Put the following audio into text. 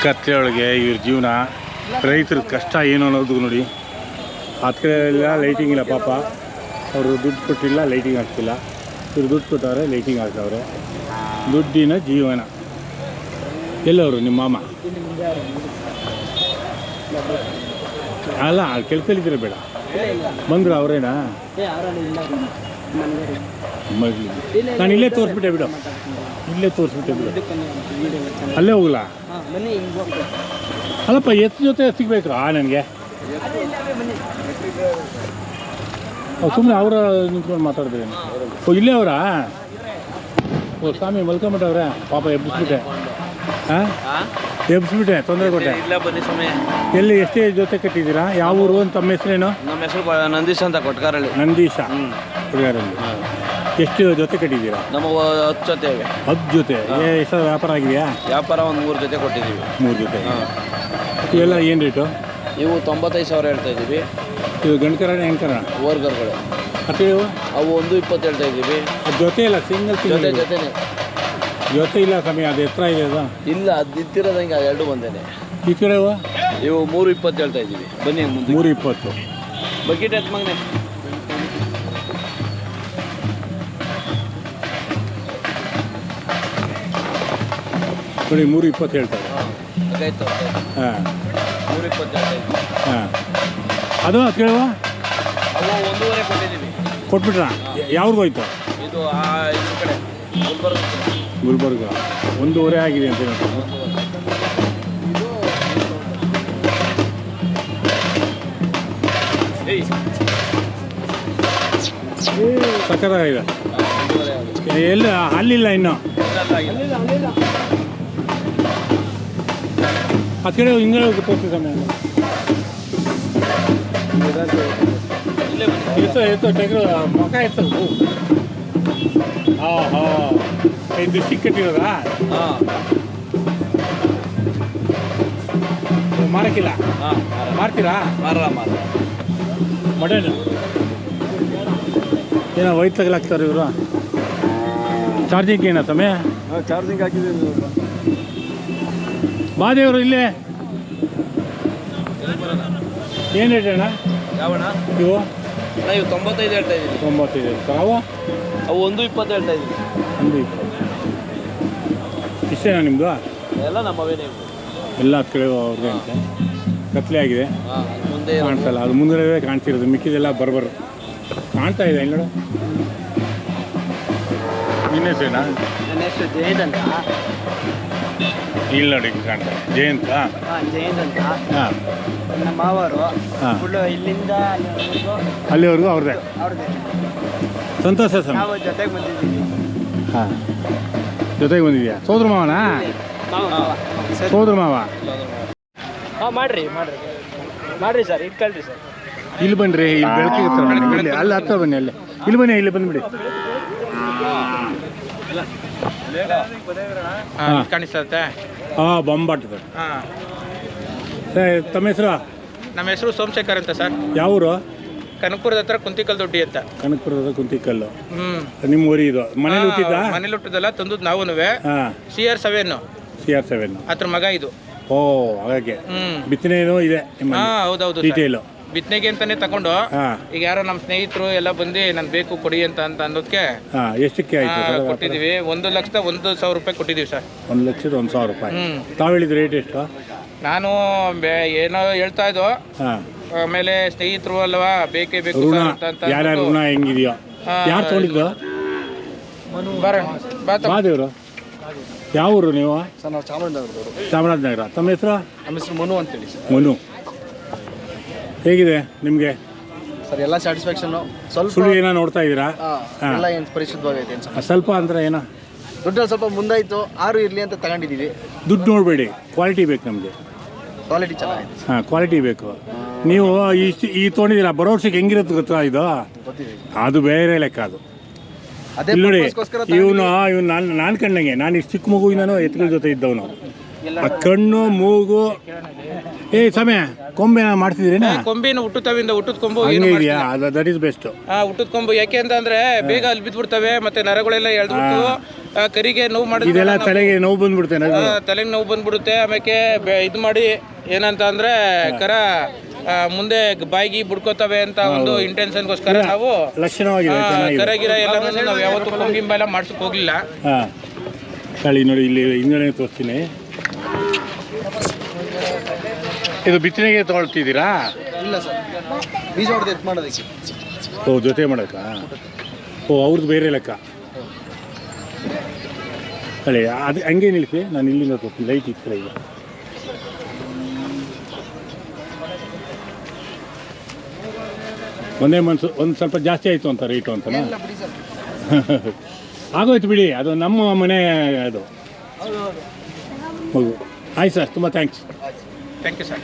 ಕತ್ಲೆಯೊಳಗೆ ಇವ್ರ ಜೀವನ, ರೈತರ ಕಷ್ಟ ಏನು ಅನ್ನೋದು ನೋಡಿ. ಹತ್ತು ಕಡೆ ಎಲ್ಲ ಲೈಟಿಂಗ್ ಇಲ್ಲ ಪಾಪ, ಅವರು ದುಡ್ಡು ಕೊಟ್ಟಿಲ್ಲ, ಲೈಟಿಂಗ್ ಹಾಕ್ತಿಲ್ಲ. ಇವ್ರು ದುಡ್ಡು ಕೊಟ್ಟವ್ರೆ, ಲೈಟಿಂಗ್ ಹಾಕ್ತವ್ರೆ. ದುಡ್ಡಿನ ಜೀವನ. ಎಲ್ಲವರು ನಿಮ್ಮ ಮಾಮ? ಅಲ್ಲ, ಕೆಲ್ಸಲ್ಲಿದ್ದರೆ ಬೇಡ ಬಂದರು ಅವರೇನಾ? ನಾನು ಇಲ್ಲೇ ತೋರಿಸ್ಬಿಟ್ಟೆ ಬಿಡು, ಇಲ್ಲೇ ತೋರಿಸ್ಬಿಟ್ಟೆ ಬಿಡು. ಅಲ್ಲೇ ಹೋಗ್ಲಾ? ಅಲ್ಲಪ್ಪ, ಎಷ್ಟು ಜೊತೆ ಸಿಗ್ಬೇಕು ನನಗೆ? ಸುಮ್ಮನೆ ಅವರ ನಿಂತ್ಕೊಂಡು ಮಾತಾಡಿದ್ರೇನು? ಓ, ಇಲ್ಲೇ ಅವರಾ? ಓ ಸ್ವಾಮಿ, ಮಲ್ಕೊಂಬಿಟ್ಟವ್ರೆ ಪಾಪ. ಎಬ್ಬಿಸ್ಬಿಟ್ಟೆ. ಹಾಂ, ಎಬ್ಬಿಸ್ಬಿಟ್ಟೆ, ತೊಂದರೆ ಕೊಟ್ಟೆ. ಇಲ್ಲ ಬನ್ನಿ ಸಮಯ. ಎಲ್ಲಿ ಎಷ್ಟೇ ಜೊತೆ ಕಟ್ಟಿದ್ದೀರಾ? ಯಾವ ಊರು? ಅಂತ ತಮ್ಮ ಹೆಸರೇನು? ನಮ್ಮ ಹೆಸರು ನಂದೀಶ್ ಅಂತ, ಕೊಟ್ಕಾರಳ್ಳಿ. ನಂದೀಶ, ಕೊಟ್ಕಾರಳ್ಳಿ. ಎಷ್ಟು ಜೊತೆ ಕಟ್ಟಿದ್ದೀರಾ? ನಮಗೆ 10 ಜೊತೆ ಇವೆ. 10 ಜೊತೆ? ಎಷ್ಟು ವ್ಯಾಪಾರ ಆಗಿದೆಯಾ? ವ್ಯಾಪಾರ ಒಂದು 3 ಜೊತೆ ಕೊಟ್ಟಿದ್ದೀವಿ. 3 ಜೊತೆ. ಇವೆಲ್ಲ ಏನು ರೇಟು? ಇವು 95,000 ಹೇಳ್ತಾ ಇದ್ದೀವಿ. ಇವು ಗಂಡ್ಕರ ಹೆಣ್ಕರ? ಓರ್ಗರ್ಗಳು. ಮತ್ತೆ ಇವು? ಅವು 120 ಹೇಳ್ತಾ ಇದ್ದೀವಿ. ಅದು ಜೊತೆ ಇಲ್ಲ, ಸಿಂಗಲ್ ಜೊತೆ ಜೊತೆನೆ. ಜೊತೆ ಇಲ್ಲ ಸಮಯ. ಅದು ಎತ್ತರ ಇದೆ ಅದು? ಇಲ್ಲ, ಅದು ಇತ್ತಿರೋದಂಗೆ, ಅದು 2 ಬಂದೇನೆ. ಈ ಕಡೆ ಇವು 320 ಹೇಳ್ತಾ ಇದ್ದೀವಿ. ಬನ್ನಿ ಮುಂದೆ. 320. ಬಕೆಟ್ ಎತ್ ಮಗನೆ. ನೋಡಿ, 320 ಹೇಳ್ತಾರೆ. ಆಯ್ತು. ಹಾಂ, 320 ಹೇಳ್ತಾ ಇದ್ದೀವಿ. ಹಾಂ. ಅದು ಕೇಳುವ? ಅವು 1.5 ಕೊಟ್ಟಿದ್ದೀವಿ. ಕೊಟ್ಬಿಟ್ರಾ? ಯಾವ್ರಿಗೂ ಹೋಯ್ತು? ಇದು ಇದ್ರ ಕಡೆ ಗುಲ್ಬರ್ಗ. 1.5 ಆಗಿದೆ ಅಂತ ಹೇಳ್ತಾರೆ. ಸಕ್ಕತ್ತಾಗಿದೆ. ಎಲ್ಲಿ ಅಲ್ಲಿಲ್ಲ ಇನ್ನು? ಆ ಕಡೆ ಹಿಂಗೆ ತೋರಿಸಿ ಸಮಯ. ಎತ್ತೋ ಟೆಗ್ರು ಮಕ ಎತ್ತ. ಹಾಂ ಹಾಂ, ಇದು ಚಿಕ್ಕಟ್ಟಿರೋದಾ? ಮಾರಕ್ಕಿಲ್ಲ? ಮಾರ್ತೀರಾ? ಮಟನ್ ಏನೋ ವೈಟ್ ತಗಲಾಕ್ತಾರೆ ಇವರು. ಚಾರ್ಜಿಂಗ್ ಏನೋ ಸಮಯ? ಚಾರ್ಜಿಂಗ್ ಹಾಕಿದ್ದೀವಿ. ಬಾದೇವರು ಇಲ್ಲೇ ಏನು ರೇಟ್ ಅಣ್ಣ? ಯಾವಣ್ಣ ಇವು? ಇವು 95 ಹೇಳ್ತಾ ಇದ್ದೀವಿ. 95. ಅವು? ಅವು 120 ಹೇಳ್ತಾ ಇದ್ದೀವಿ. 120. ಇಷ್ಟೇನಾ ನಿಮ್ಮದು? ಎಲ್ಲ ನಮ್ಮವೇನೇ. ಎಲ್ಲ ಕಡೆ ಅವ್ರಿಗೆ ಅಂತ ಕತ್ಲೆ ಆಗಿದೆ, ಮುಂದೆ ಕಾಣಿಸಲ್ಲ. ಅದು ಮುಂದೆ ಕಾಣ್ತಿರೋದು, ಮಿಕ್ಕಿದೆಲ್ಲ ಬರ್ಬರು ಕಾಣ್ತಾ ಇದೆ. ಇಲ್ಲಿ ನೋಡು, ನಿನ್ನ ಹೆಸರೇನಾ? ನನ್ನ ಹೆಸರು ಜಯಂತ್ ಅಂತ. ಇಲ್ಲಿ ನೋಡಿ ಕಾಣ್ತಾರೆ, ಜಯಂತ. ಜಯಂತ್ ಅಂತ. ಹಾಂ, ನಮ್ಮ ಮಾವರು. ಹಾಂ, ಫುಲ್ಲು ಇಲ್ಲಿಂದ ಅಲ್ಲಿವರೆಗೂ ಅವ್ರದ್ದೇ. ಸಂತೋಷ ಸರ್. ನಾವು ಜೊತೆಗೆ ಬಂದಿದ್ದೀವಿ. ಹಾಂ, ಜೊತೆಗೆ ಬಂದಿದ್ಯಾ? ಸೋದ್ರ ಮಾವನಾ? ಸೋದ್ರ ಮಾವ. ಹಾಂ, ಮಾಡ್ರಿ ಸರ್, ಇಟ್ಕೊಳ್ರಿ ಸರ್. ಇಲ್ಲಿ ಬನ್ನಿರಿ, ಇಲ್ಲಿ ಬೆಳಕಿಗೆ ಇಲ್ಲಿ ಅಲ್ಲಿ ಹತ್ರ ಬನ್ನಿ. ಅಲ್ಲೇ ಇಲ್ಲಿ ಬನ್ನಿ, ಇಲ್ಲಿ ಬಂದ್ಬಿಡಿ. ಕಾಣಿಸ್ತದೆ. ಹಾಂ, ಬೊಂಬಾಟದ. ಹಾಂ, ಸರ್ ತಮ್ಮ ಹೆಸರು? ನಮ್ಮ ಹೆಸರು ಸೋಮಶೇಖರ್ ಅಂತ ಸರ್. ಯಾವೂರು? ಕನಕಪುರದ ಹತ್ರ ಕುಂತಿಕಲ್ ದೊಡ್ಡಿ ಅಂತ. ಕನಕಪುರದ ಕುಂತಿಕಲ್ಲು. ನಿಮ್ಮ ಊರಿ ಇದು? ಮನೇಲಿ ಹುಟ್ಟಿದ್ದ? ಮನೇಲಿ ಹುಟ್ಟಿದಲ್ಲ, ತಂದದ್ದು ನಾವು. ಹಾಂ, CR7. CR7 ಅದ್ರ ಮಗ ಇದು. ಓ, ಹಾಗೆ ಬಿತ್ತನೆನೂ ಇದೆ ನಿಮ್ಮ? ಹಾಂ, ಹೌದೌದು. ಡೀಟೇಲು ಬಿತ್ತನೆಗೆ ಅಂತಾನೆ ತಗೊಂಡು. ಈಗ ಯಾರೋ ನಮ್ಮ ಸ್ನೇಹಿತರು ಎಲ್ಲ ಬಂದು ನಾನು ಬೇಕು ಕೊಡಿ ಅಂತ ಅನ್ನೋದಕ್ಕೆ ಎಷ್ಟಕ್ಕೆ ಆಯ್ತು ಕೊಟ್ಟಿದ್ದೀವಿ. 1,01,000 ರೂಪಾಯಿ ಕೊಟ್ಟಿದ್ದೀವಿ ಸರ್. 1,01,000 ರೂಪಾಯಿ. ತಾವು ಹೇಳಿದ ರೇಟ್ ಎಷ್ಟು? ನಾನು ಏನೋ ಹೇಳ್ತಾ ಇದ್ದೋ, ಆಮೇಲೆ ಸ್ನೇಹಿತರು ಅಲ್ವಾ, ಬೇಕೇ ಬೇಕು ಅಂತ. ಯಾರ್ಯಾರು ಋಣ ಹೆಂಗಿದೆಯೋ? ಯಾರು ತೊಗೊಂಡಿದ್ದು? ಬಾದೇವರು. ಯಾವ ಊರು ನೀವು? ಚಾಮರಾಜನಗರ. ತಮ್ಮ ಹೆಸರು? ನಮ್ಮ ಹೆಸರು ಮನು ಅಂತೇಳಿ. ಮನು. ಹೇಗಿದೆ ನಿಮಗೆ ಸರ್? ಎಲ್ಲ ಸ್ಯಾಟಿಸ್ಫ್ಯಾಕ್ಷನ್. ಸ್ವಲ್ಪ ಸುಳ್ಳು ಏನೋ ನೋಡ್ತಾ ಇದ್ದೀರಾ? ಎಲ್ಲ ಏನು ಪರಿಶುದ್ಧವಾಗೈತೆ. ಸ್ವಲ್ಪ ಅಂದ್ರೆ ಏನೋ ದುಡ್ಡಲ್ಲಿ ಸ್ವಲ್ಪ ಮುಂದಾಯಿತು, 6 ಇರಲಿ ಅಂತ ತಗೊಂಡಿದ್ದೀವಿ. ದುಡ್ಡು ನೋಡಬೇಡಿ, ಕ್ವಾಲಿಟಿ ಬೇಕು ನಮಗೆ. ಕ್ವಾಲಿಟಿ ಚೆನ್ನಾಗಿದೆ. ಹಾಂ, ಕ್ವಾಲಿಟಿ ಬೇಕು. ನೀವು ಈ ತೊಗೊಂಡಿದ್ದೀರಾ, ಬರೋ ವರ್ಷಕ್ಕೆ ಹೆಂಗಿರುತ್ತೆ ಗೊತ್ತಾ ಇದು? ಅದು ಬೇರೆ ಲೆಕ್ಕ. ಅದು ನೋಡಿ, ಇವನು ನಾನು ಕಂಡಂಗೆ, ನಾನು ಇಷ್ಟು ಚಿಕ್ಕ ಮಗುವಿನೂ ಎತ್ತುಗಳ ಜೊತೆ ಇದ್ದವನು. ಆ ಕಣ್ಣು ಮೂಗು ಏ ಸಮಯ ಕೊಂಬೆ ಮಾಡ್ತಿದ್ದೀರೇನಾ? ಕೊಂಬಿನ ಹುಟ್ಟುತ್ತವಿಂದ ಹುಟ್ಟದ ಕೊಂಬು ಹಂಗೆ ಇದೆಯಾ? That is best. ಹುಟ್ಟದ ಕೊಂಬು ಯಾಕೆ ಅಂತಂದ್ರೆ ಬೇಗ ಅಲ್ಲಿ ಬಿದ್ಬಿಡ್ತವೆ, ಮತ್ತೆ ನರಗಳೆಲ್ಲ ಎಳ್ದ್ಬಿಟ್ಟು ಕರಿಗೆ ನೋವು ಮಾಡಿದ್ರೆ ಇದೆಲ್ಲ ತಲೆಗೆ ನೋವು ಬಂದ್ಬಿಡ್ತೇನೆ. ತಲೆಗೆ ನೋವು ಬಂದ್ಬಿಡುತ್ತೆ. ಆಮೇಲೆ ಇದು ಮಾಡಿ ಏನಂತ ಅಂದ್ರೆ ಕರ ಮುಂದೆ ಬಾಯಿಗೆ ಬುಡ್ಕೋತವೆ ಅಂತ ಒಂದು ಇಂಟೆನ್ಷನ್ಗೋಸ್ಕರ ನಾವು ಲಕ್ಷಣವಾಗಿದೆ. ಕರಗಿರ ಎಲ್ಲ ನಾವು ಯಾವತ್ತೂ ಕೊಂಬಿಂಬ ಎಲ್ಲ ಮಾಡ್ಸಕ್ ಹೋಗ್ಲಿಲ್ಲ. ಹಾಂ ತಳಿ ನೋಡಿ, ಇಲ್ಲಿ ಹಿಂಗಡೆ ತೋರಿಸ್ತೀನಿ. ಇದು ಬಿತ್ತನೆಗೆ ತೊಗೊಳ್ತಿದ್ದೀರಾ? ಇಲ್ಲ ಸರ್, ಬೀಜ ಹೊಡೆದು ಎತ್ತು ಮಾಡೋದಕ್ಕೆ. ಓ, ಜೊತೆ ಮಾಡೋಕ್ಕ? ಓ, ಅವ್ರದ್ದು ಬೇರೆ ಲೆಕ್ಕ. ಅಲ್ಲೇ ಅದು ಹಂಗೆ ನಿಲ್ಲಿಸಿ, ನಾನು ಇಲ್ಲಿಂದ ತೋರಿಸ್ತೀನಿ. ಲೈಟ್ ಇತ್ತು ಈಗ. ಒಂದೇ ಮನ್ಸು ಒಂದು ಸ್ವಲ್ಪ ಜಾಸ್ತಿ ಆಯಿತು ಅಂತ ರೇಟು ಅಂತನಾ? ಆಗೋಯ್ತು ಬಿಡಿ, ಅದು ನಮ್ಮ ಮನೆ ಅದು ಮಗು. ಆಯ್ತು ಸರ್, ತುಂಬ ಥ್ಯಾಂಕ್ಸ್. Thank you sir.